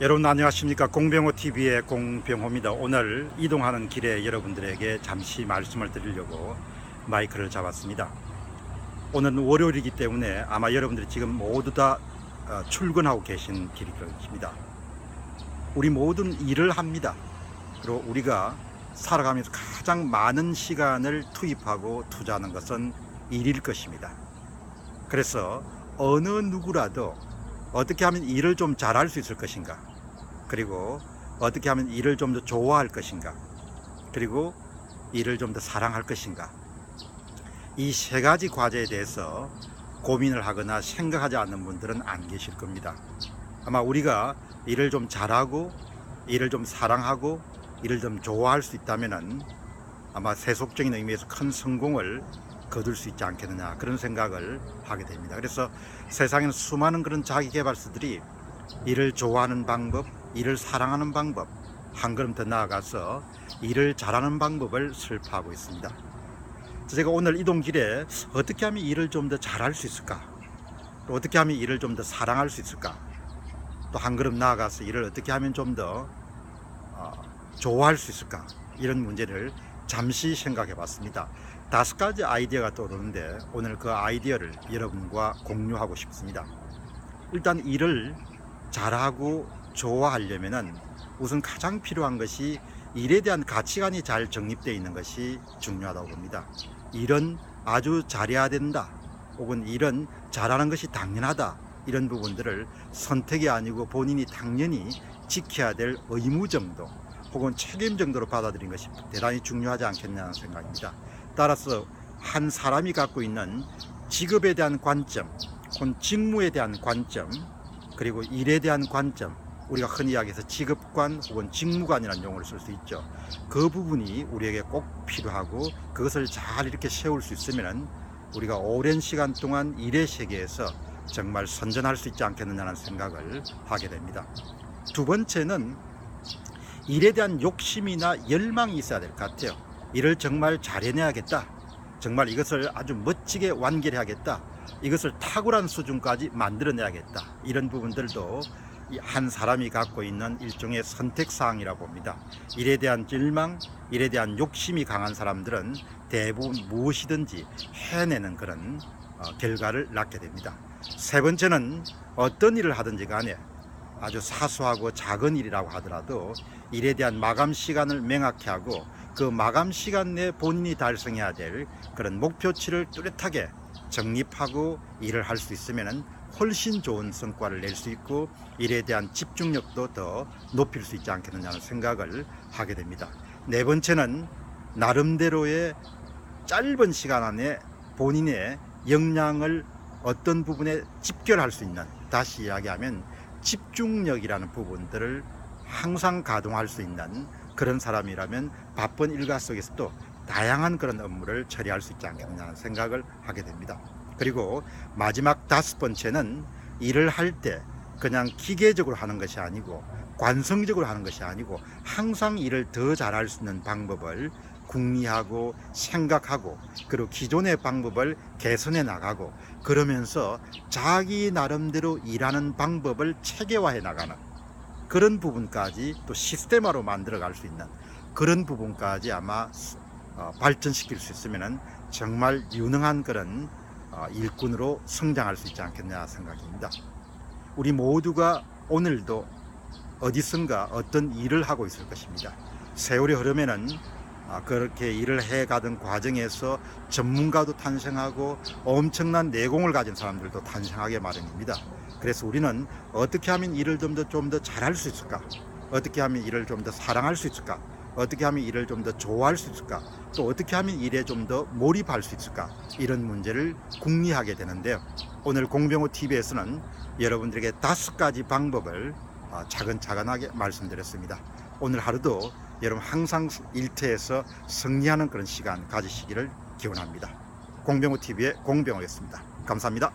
여러분 안녕하십니까. 공병호TV의 공병호입니다. 오늘 이동하는 길에 여러분들에게 잠시 말씀을 드리려고 마이크를 잡았습니다. 오늘은 월요일이기 때문에 아마 여러분들이 지금 모두 다 출근하고 계신 길일 것입니다. 우리 모든 일을 합니다. 그리고 우리가 살아가면서 가장 많은 시간을 투입하고 투자하는 것은 일일 것입니다. 그래서 어느 누구라도 어떻게 하면 일을 좀 잘할 수 있을 것인가, 그리고 어떻게 하면 일을 좀 더 좋아할 것인가, 그리고 일을 좀 더 사랑할 것인가, 이 세 가지 과제에 대해서 고민을 하거나 생각하지 않는 분들은 안 계실 겁니다. 아마 우리가 일을 좀 잘하고 일을 좀 사랑하고 일을 좀 좋아할 수 있다면은 아마 세속적인 의미에서 큰 성공을 거둘 수 있지 않겠느냐, 그런 생각을 하게 됩니다. 그래서 세상에는 수많은 그런 자기계발서들이 일을 좋아하는 방법, 일을 사랑하는 방법, 한 걸음 더 나아가서 일을 잘하는 방법을 설파하고 있습니다. 제가 오늘 이동 길에 어떻게 하면 일을 좀 더 잘할 수 있을까, 또 어떻게 하면 일을 좀 더 사랑할 수 있을까, 또 한 걸음 나아가서 일을 어떻게 하면 좀 더 좋아할 수 있을까, 이런 문제를 잠시 생각해 봤습니다. 5가지 아이디어가 떠오르는데 오늘 그 아이디어를 여러분과 공유하고 싶습니다. 일단 일을 잘하고 좋아하려면은 우선 가장 필요한 것이 일에 대한 가치관이 잘 정립되어 있는 것이 중요하다고 봅니다. 일은 아주 잘해야 된다, 혹은 일은 잘하는 것이 당연하다, 이런 부분들을 선택이 아니고 본인이 당연히 지켜야 될 의무 정도 혹은 책임 정도로 받아들인 것이 대단히 중요하지 않겠냐는 생각입니다. 따라서 한 사람이 갖고 있는 직업에 대한 관점, 혹은 직무에 대한 관점, 그리고 일에 대한 관점, 우리가 흔히 이야기해서 직업관 혹은 직무관이라는 용어를 쓸 수 있죠. 그 부분이 우리에게 꼭 필요하고 그것을 잘 이렇게 세울 수 있으면 우리가 오랜 시간 동안 일의 세계에서 정말 선전할 수 있지 않겠느냐는 생각을 하게 됩니다. 두 번째는 일에 대한 욕심이나 열망이 있어야 될 것 같아요. 일을 정말 잘 해내야겠다, 정말 이것을 아주 멋지게 완결해야겠다, 이것을 탁월한 수준까지 만들어내야겠다, 이런 부분들도 한 사람이 갖고 있는 일종의 선택사항이라고 봅니다. 일에 대한 열망, 일에 대한 욕심이 강한 사람들은 대부분 무엇이든지 해내는 그런 결과를 낳게 됩니다. 세 번째는 어떤 일을 하든지 간에 아주 사소하고 작은 일이라고 하더라도 일에 대한 마감 시간을 명확히 하고 그 마감 시간 내에 본인이 달성해야 될 그런 목표치를 뚜렷하게 정립하고 일을 할 수 있으면 훨씬 좋은 성과를 낼 수 있고 일에 대한 집중력도 더 높일 수 있지 않겠느냐는 생각을 하게 됩니다. 네 번째는 나름대로의 짧은 시간 안에 본인의 역량을 어떤 부분에 집결할 수 있는, 다시 이야기하면 집중력이라는 부분들을 항상 가동할 수 있는 그런 사람이라면 바쁜 일과 속에서도 다양한 그런 업무를 처리할 수 있지 않겠느냐는 생각을 하게 됩니다. 그리고 마지막 5번째는 일을 할 때 그냥 기계적으로 하는 것이 아니고 관성적으로 하는 것이 아니고 항상 일을 더 잘할 수 있는 방법을 궁리하고 생각하고, 그리고 기존의 방법을 개선해 나가고, 그러면서 자기 나름대로 일하는 방법을 체계화해 나가는 그런 부분까지 또 시스템화로 만들어 갈 수 있는 그런 부분까지 아마 발전시킬 수 있으면 정말 유능한 그런 일꾼으로 성장할 수 있지 않겠냐 생각입니다. 우리 모두가 오늘도 어디선가 어떤 일을 하고 있을 것입니다. 세월이 흐르면은 그렇게 일을 해가던 과정에서 전문가도 탄생하고 엄청난 내공을 가진 사람들도 탄생하게 마련입니다. 그래서 우리는 어떻게 하면 일을 좀 더 잘할 수 있을까, 어떻게 하면 일을 좀 더 사랑할 수 있을까, 어떻게 하면 일을 좀 더 좋아할 수 있을까, 또 어떻게 하면 일에 좀 더 몰입할 수 있을까, 이런 문제를 궁리하게 되는데요. 오늘 공병호TV에서는 여러분들에게 5가지 방법을 차근차근하게 말씀드렸습니다. 오늘 하루도 여러분 항상 일터에서 승리하는 그런 시간 가지시기를 기원합니다. 공병호TV의 공병호였습니다. 감사합니다.